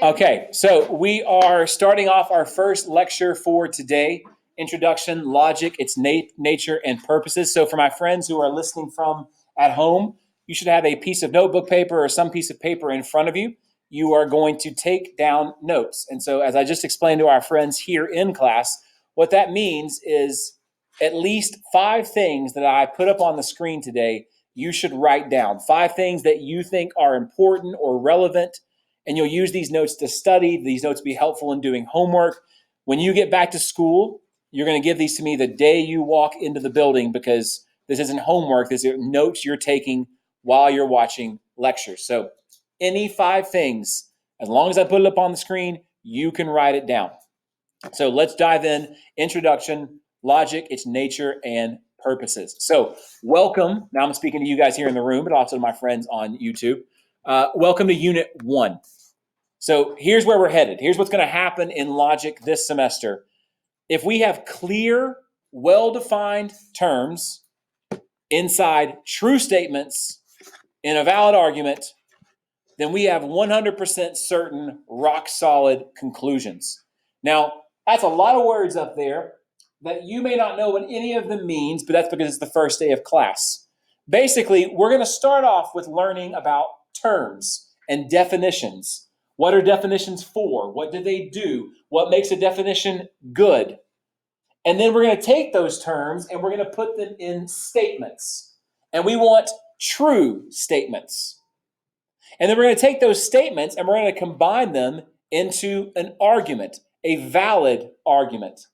Okay, so we are starting off our first lecture for today, Introduction, Logic, its nature, and purposes. So for my friends who are listening from at home, you should have a piece of notebook paper or some piece of paper in front of you. You are going to take down notes. And so as I just explained to our friends here in class, what that means is at least 5 things that I put up on the screen today, you should write down. 5 things that you think are important or relevant. And you'll use these notes to study. These notes will be helpful in doing homework. When you get back to school, you're going to give these to me the day you walk into the building, because this isn't homework. These are notes you're taking while you're watching lectures. So any 5 things, as long as I put it up on the screen, you can write it down. So let's dive in. Introduction, logic, its nature, and purposes. So welcome. Now I'm speaking to you guys here in the room, but also to my friends on YouTube. Welcome to Unit 1. So here's where we're headed. Here's what's going to happen in logic this semester. If we have clear, well-defined terms inside true statements in a valid argument, then we have 100% certain, rock-solid conclusions. Now, that's a lot of words up there that you may not know what any of them means, but that's because it's the first day of class. Basically, we're going to start off with learning about terms and definitions. What are definitions for? What do they do? What makes a definition good? And then we're going to take those terms and we're going to put them in statements. And we want true statements. And then we're going to take those statements and we're going to combine them into an argument, a valid argument.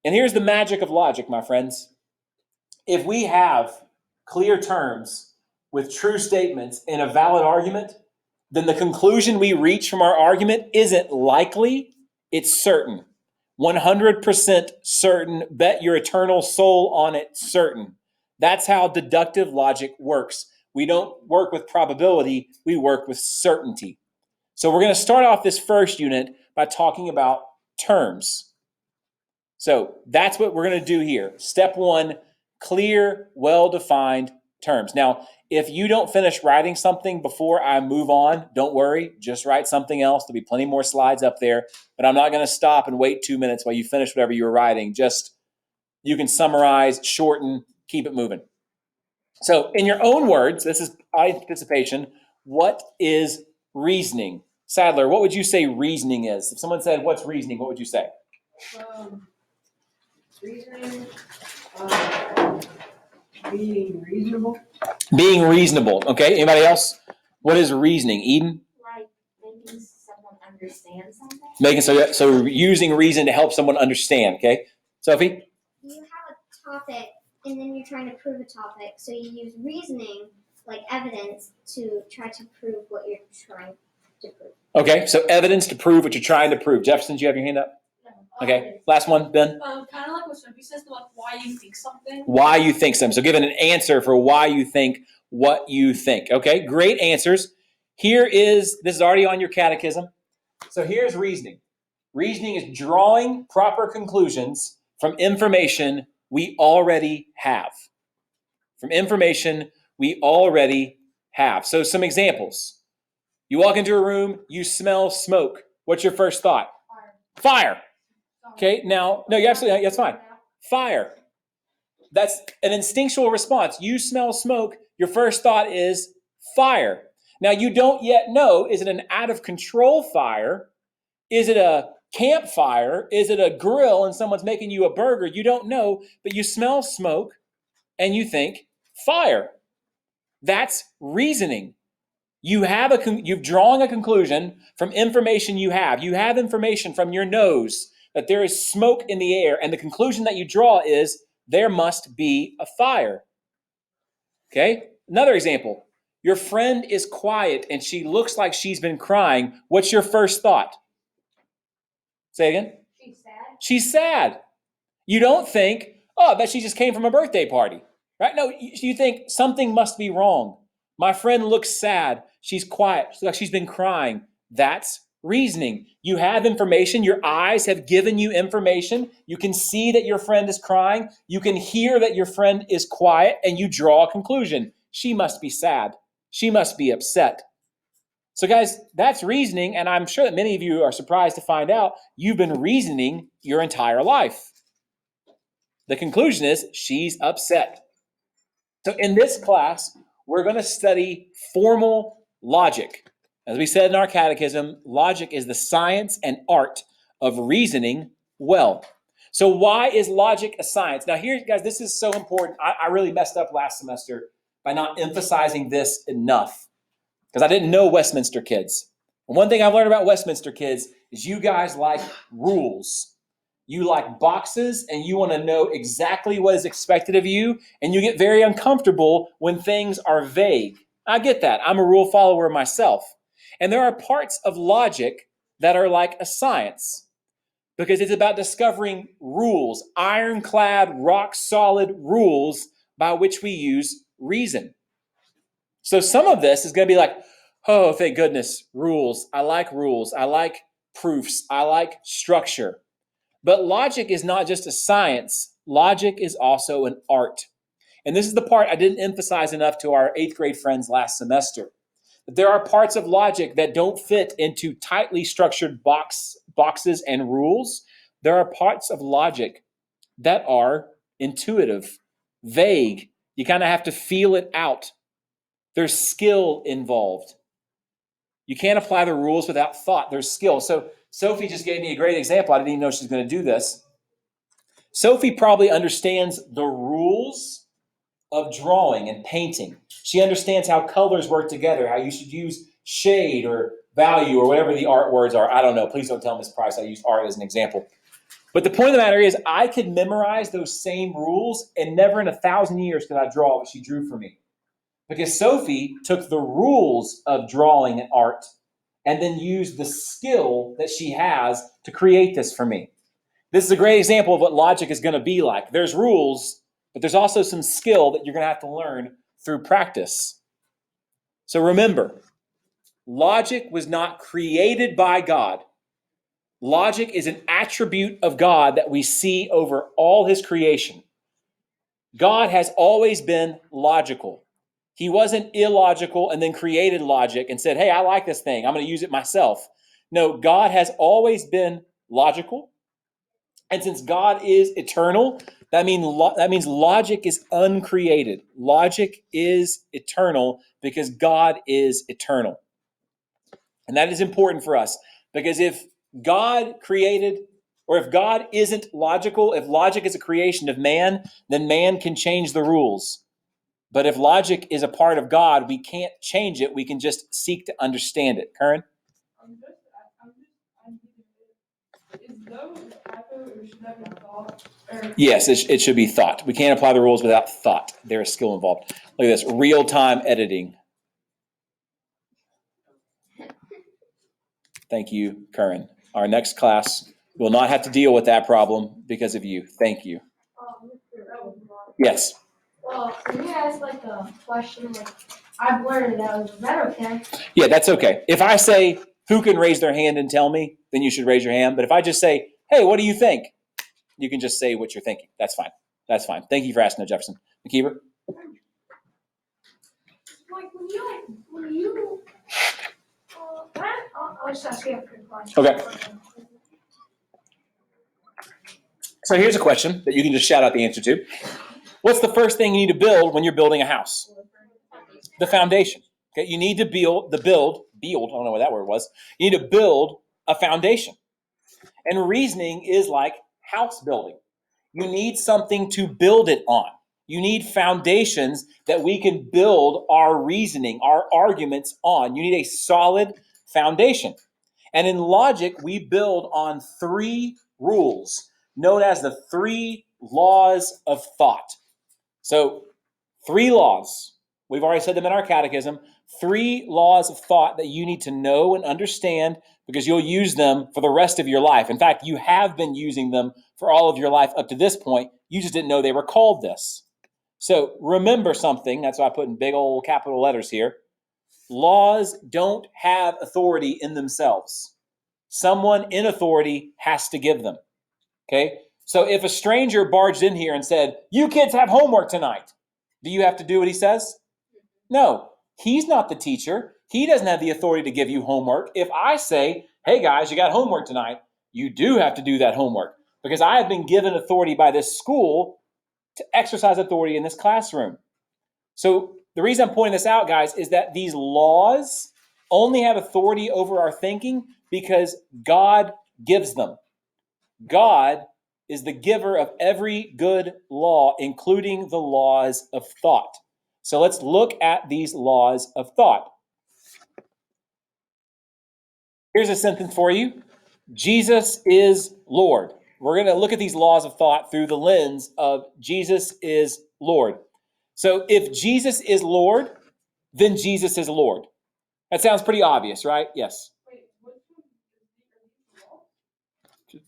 And here's the magic of logic, my friends. If we have clear terms with true statements in a valid argument, then the conclusion we reach from our argument isn't likely, it's certain. 100% certain, bet your eternal soul on it, certain. That's how deductive logic works. We don't work with probability, we work with certainty. So we're going to start off this first unit by talking about terms. So that's what we're going to do here. Step 1, clear, well-defined terms. Now, if you don't finish writing something before I move on, don't worry, just write something else. There'll be plenty more slides up there, but I'm not going to stop and wait 2 minutes while you finish whatever you were writing. Just, you can summarize, shorten, keep it moving. So in your own words, this is anticipation, what is reasoning? Sadler, what would you say reasoning is? If someone said, what's reasoning, what would you say? Reasoning, being reasonable. Being reasonable. Okay. Anybody else? What is reasoning? Eden? Like making someone understand something. So using reason to help someone understand. Okay. Sophie? You have a topic and then you're trying to prove a topic. So you use reasoning, like evidence, to try to prove what you're trying to prove. Okay. So evidence to prove what you're trying to prove. Jefferson, do you have your hand up? Okay, last one, Ben. Kind of like what Sophie says, like why you think something. Why you think something. So give it an answer for why you think what you think. Okay, great answers. This is already on your catechism. So here's reasoning. Reasoning is drawing proper conclusions from information we already have. From information we already have. So some examples. You walk into a room, you smell smoke. What's your first thought? Fire. Okay, now, no, you absolutely, that's fine. Fire. That's an instinctual response. You smell smoke, your first thought is fire. Now, you don't yet know, is it an out-of-control fire? Is it a campfire? Is it a grill and someone's making you a burger? You don't know, but you smell smoke and you think fire. That's reasoning. You've drawn a conclusion from information you have. You have information from your nose that there is smoke in the air, and the conclusion that you draw is there must be a fire. Okay? Another example. Your friend is quiet and she looks like she's been crying. What's your first thought? Say again? She's sad. She's sad. You don't think, oh, I bet she just came from a birthday party. Right? No, you think something must be wrong. My friend looks sad. She's quiet. She's like she's been crying. That's reasoning. You have information. Your eyes have given you information. You can see that your friend is crying. You can hear that your friend is quiet, and you draw a conclusion. She must be sad. She must be upset. So guys, that's reasoning, and I'm sure that many of you are surprised to find out you've been reasoning your entire life. The conclusion is she's upset. So in this class, we're going to study formal logic. As we said in our catechism, logic is the science and art of reasoning well. So why is logic a science? Now here, guys, this is so important. I really messed up last semester by not emphasizing this enough because I didn't know Westminster kids. And one thing I've learned about Westminster kids is you guys like rules. You like boxes, and you want to know exactly what is expected of you, and you get very uncomfortable when things are vague. I get that. I'm a rule follower myself. And there are parts of logic that are like a science because it's about discovering rules, ironclad, rock-solid rules by which we use reason. So some of this is going to be like, oh, thank goodness, rules. I like rules. I like proofs. I like structure. But logic is not just a science. Logic is also an art. And this is the part I didn't emphasize enough to our 8th grade friends last semester. That there are parts of logic that don't fit into tightly structured boxes and rules. There are parts of logic that are intuitive, vague. You kind of have to feel it out. There's skill involved. You can't apply the rules without thought. There's skill. So Sophie just gave me a great example. I didn't even know she was going to do this. Sophie probably understands the rules of drawing and painting. She understands how colors work together, how you should use shade or value or whatever the art words are. I don't know. Please don't tell Ms. Price I use art as an example. But the point of the matter is I could memorize those same rules and never in 1,000 years could I draw what she drew for me. Because Sophie took the rules of drawing and art and then used the skill that she has to create this for me. This is a great example of what logic is going to be like. There's rules, but there's also some skill that you're going to have to learn through practice. So remember, logic was not created by God. Logic is an attribute of God that we see over all his creation. God has always been logical. He wasn't illogical and then created logic and said, hey, I like this thing. I'm going to use it myself. No, God has always been logical. And since God is eternal, that means logic is uncreated. Logic is eternal because God is eternal. And that is important for us because if God created, or if God isn't logical, if logic is a creation of man, then man can change the rules. But if logic is a part of God, we can't change it. We can just seek to understand it. Curran? Is those typo or should that be thought? Yes, it should be thought. We can't apply the rules without thought. There is skill involved. Look at this, real-time editing. Thank you, Curran. Our next class will not have to deal with that problem because of you. Thank you. Yes. Well, can you ask like a question like I've learned that, is that okay? Yeah, that's okay. If I say, who can raise their hand and tell me, then you should raise your hand. But if I just say, hey, what do you think? You can just say what you're thinking. That's fine. That's fine. Thank you for asking, Jefferson. McKeever? Like when you I'll just ask you after the class. Okay. So here's a question that you can just shout out the answer to. What's the first thing you need to build when you're building a house? The foundation. Okay, you need to build, I don't know what that word was. You need to build a foundation. And reasoning is like house building. You need something to build it on. You need foundations that we can build our reasoning, our arguments on. You need a solid foundation. And in logic, we build on 3 rules known as the 3 laws of thought. So 3 laws. We've already said them in our catechism. 3 laws of thought that you need to know and understand because you'll use them for the rest of your life. In fact, you have been using them for all of your life up to this point. You just didn't know they were called this. So remember something. That's why I put in big old capital letters here. Laws don't have authority in themselves. Someone in authority has to give them. Okay? So if a stranger barged in here and said, you kids have homework tonight, do you have to do what he says? No. He's not the teacher. He doesn't have the authority to give you homework. If I say, hey guys, you got homework tonight, you do have to do that homework because I have been given authority by this school to exercise authority in this classroom. So the reason I'm pointing this out, guys, is that these laws only have authority over our thinking because God gives them. God is the giver of every good law, including the laws of thought. So let's look at these laws of thought. Here's a sentence for you. Jesus is Lord. We're going to look at these laws of thought through the lens of Jesus is Lord. So if Jesus is Lord, then Jesus is Lord. That sounds pretty obvious, right? Yes. Wait, which one is the law?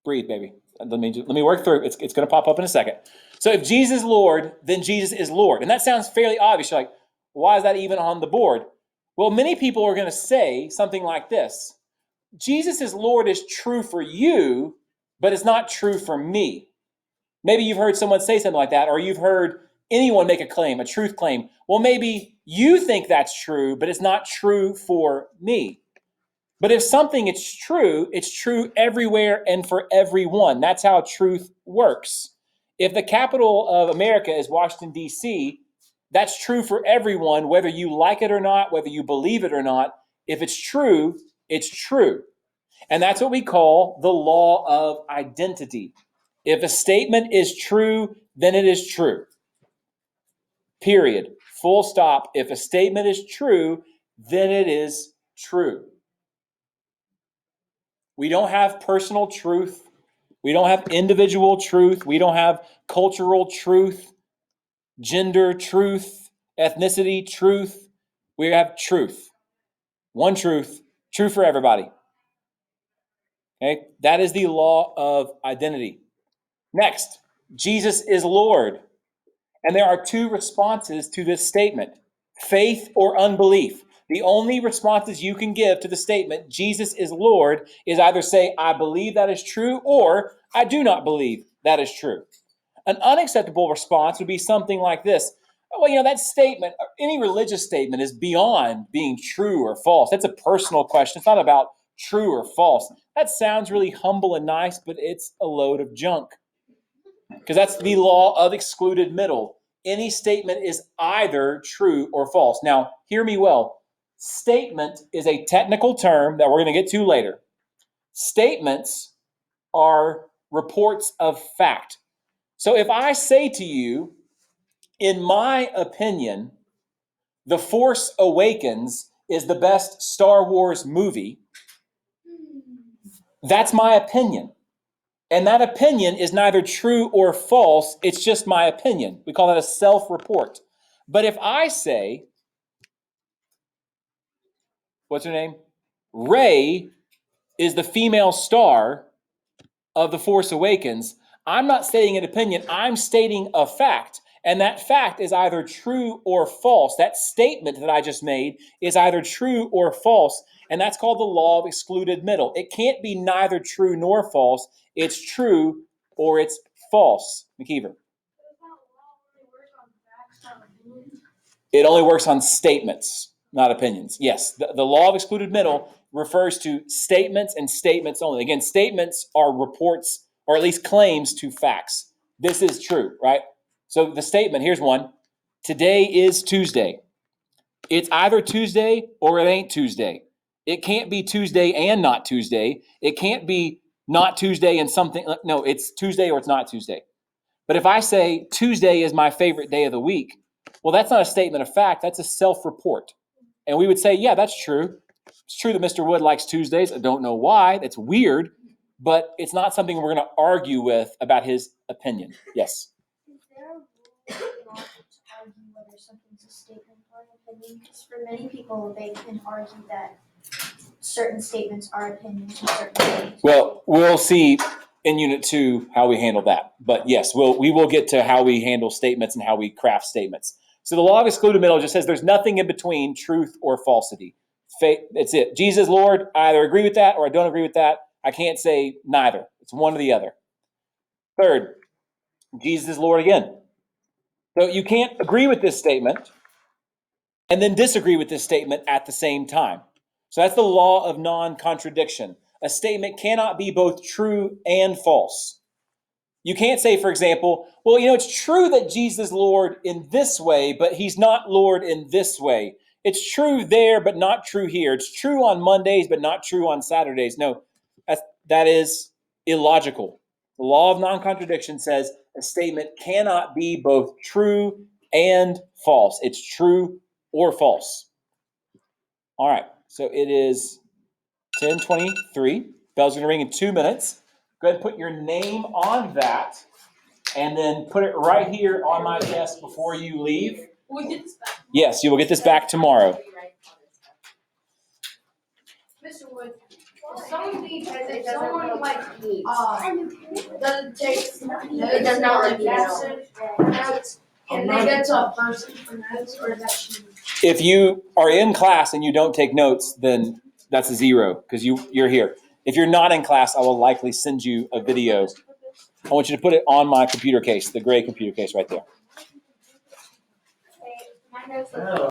Breathe, baby. Let me work through. It's going to pop up in a second. So if Jesus is Lord, then Jesus is Lord. And that sounds fairly obvious. You're like, why is that even on the board? Well, many people are going to say something like this. Jesus is Lord is true for you, but it's not true for me. Maybe you've heard someone say something like that, or you've heard anyone make a claim, a truth claim. Well, maybe you think that's true, but it's not true for me. But if something it's true everywhere and for everyone. That's how truth works. If the capital of America is Washington, D.C., that's true for everyone, whether you like it or not, whether you believe it or not. If it's true, it's true. And that's what we call the law of identity. If a statement is true, then it is true. Period. Full stop. If a statement is true, then it is true. We don't have personal truth. We don't have individual truth. We don't have cultural truth, gender truth, ethnicity truth. We have truth. One truth, true for everybody. Okay? That is the law of identity. Next, Jesus is Lord. And there are two responses to this statement, faith or unbelief. The only responses you can give to the statement, Jesus is Lord, is either say, I believe that is true, or I do not believe that is true. An unacceptable response would be something like this. Well, that statement, any religious statement, is beyond being true or false. That's a personal question. It's not about true or false. That sounds really humble and nice, but it's a load of junk. Because that's the law of excluded middle. Any statement is either true or false. Now, hear me well. Statement is a technical term that we're going to get to later. Statements are reports of fact. So if I say to you, in my opinion, The Force Awakens is the best Star Wars movie, that's my opinion. And that opinion is neither true or false. It's just my opinion. We call that a self-report. But if I say, what's her name? Rey is the female star of The Force Awakens, I'm not stating an opinion. I'm stating a fact. And that fact is either true or false. That statement that I just made is either true or false. And that's called the law of excluded middle. It can't be neither true nor false. It's true or it's false. McKeever. It only works on statements, not opinions. Yes, the law of excluded middle refers to statements and statements only. Again, statements are reports or at least claims to facts. This is true, right? So the statement, here's one. Today is Tuesday. It's either Tuesday or it ain't Tuesday. It can't be Tuesday and not Tuesday. It can't be not Tuesday and something. No, it's Tuesday or it's not Tuesday. But if I say Tuesday is my favorite day of the week, well, that's not a statement of fact. That's a self-report. And we would say, yeah, that's true. It's true that Mr. Wood likes Tuesdays. I don't know why. That's weird. But it's not something we're going to argue with about his opinion. Yes? Is there a rule of law to argue whether something's a statement or an opinion? Because for many people, they can argue that certain statements are opinions and certain statements. Well, we'll see in Unit 2 how we handle that. But yes, we will get to how we handle statements and how we craft statements. So the law of excluded middle just says there's nothing in between truth or falsity. It's it. Jesus, Lord, I either agree with that or I don't agree with that. I can't say neither. It's one or the other. Third, Jesus is Lord again. So you can't agree with this statement and then disagree with this statement at the same time. So that's the law of non-contradiction. A statement cannot be both true and false. You can't say, for example, well, it's true that Jesus is Lord in this way, but he's not Lord in this way. It's true there, but not true here. It's true on Mondays, but not true on Saturdays. No, that is illogical. The law of non-contradiction says a statement cannot be both true and false. It's true or false. All right, so it is 10:23. Bell's going to ring in 2 minutes. Go ahead and put your name on that, and then put it right here on my desk before you leave. Will we get this back? Yes, you will get this back tomorrow. Mr. Wood, if someone needs, if someone doesn't take notes, It does not let me know. notes, can they go to a person for notes, or is that cheating? If you are in class and you don't take notes, then that's a 0 because you're here. If you're not in class, I will likely send you a video. I want you to put it on my computer case, the gray computer case right there. My notes look